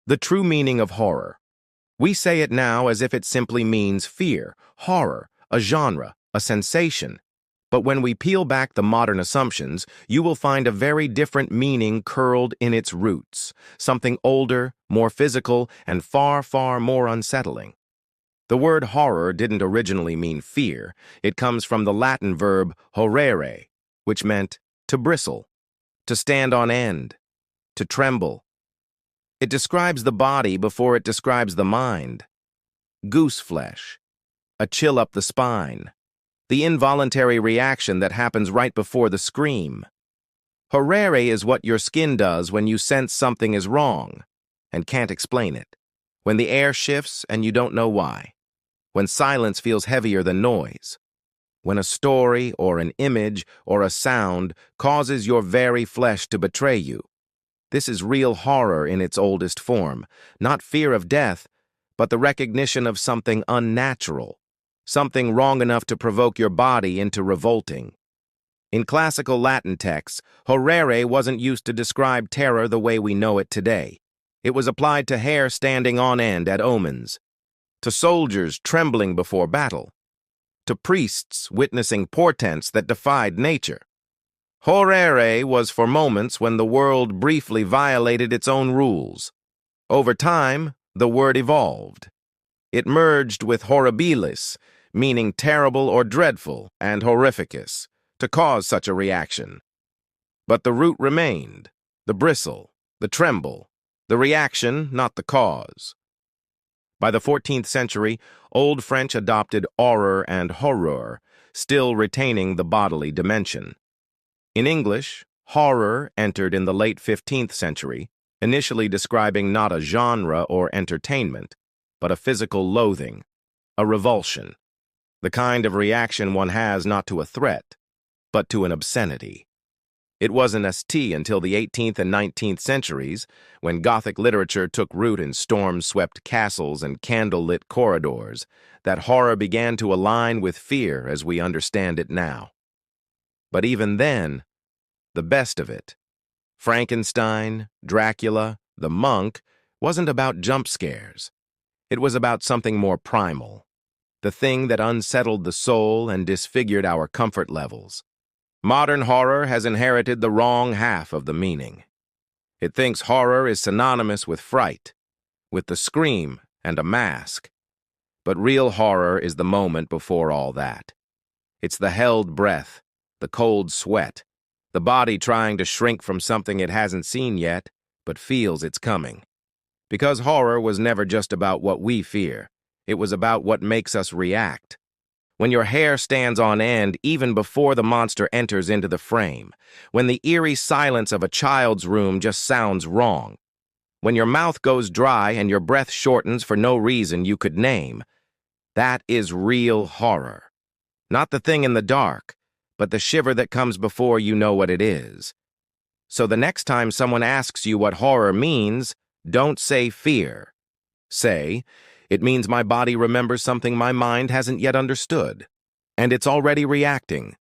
The true meaning of horror. We say it now as if it simply means fear, horror, a genre, a sensation. But when we peel back the modern assumptions, you will find a very different meaning curled in its roots, something older, more physical, and far, far more unsettling. The word horror didn't originally mean fear. It comes from the Latin verb horrere, which meant to bristle, to stand on end, to tremble. It describes the body before it describes the mind. Goose flesh, a chill up the spine, the involuntary reaction that happens right before the scream. Horrere is what your skin does when you sense something is wrong and can't explain it, when the air shifts and you don't know why, when silence feels heavier than noise, when a story or an image or a sound causes your very flesh to betray you. This is real horror in its oldest form, not fear of death, but the recognition of something unnatural, something wrong enough to provoke your body into revolting. In classical Latin texts, horrere wasn't used to describe terror the way we know it today. It was applied to hair standing on end at omens, to soldiers trembling before battle, to priests witnessing portents that defied nature. Horrere was for moments when the world briefly violated its own rules. Over time, the word evolved. It merged with horribilis, meaning terrible or dreadful, and horrificus, to cause such a reaction. But the root remained, the bristle, the tremble, the reaction, not the cause. By the 14th century, Old French adopted horror and horreur, still retaining the bodily dimension. In English, horror entered in the late 15th century, initially describing not a genre or entertainment, but a physical loathing, a revulsion, the kind of reaction one has not to a threat, but to an obscenity. It wasn't ST until the 18th and 19th centuries, when Gothic literature took root in storm-swept castles and candle-lit corridors, that horror began to align with fear as we understand it now. But even then, the best of it, Frankenstein, Dracula, the monk, wasn't about jump scares. It was about something more primal, the thing that unsettled the soul and disfigured our comfort levels. Modern horror has inherited the wrong half of the meaning. It thinks horror is synonymous with fright, with the scream and a mask. But real horror is the moment before all that. It's the held breath, the cold sweat, the body trying to shrink from something it hasn't seen yet, but feels it's coming. Because horror was never just about what we fear. It was about what makes us react. When your hair stands on end even before the monster enters into the frame, when the eerie silence of a child's room just sounds wrong, when your mouth goes dry and your breath shortens for no reason you could name, that is real horror. Not the thing in the dark, but the shiver that comes before you know what it is. So the next time someone asks you what horror means, don't say fear. Say, it means my body remembers something my mind hasn't yet understood, and it's already reacting.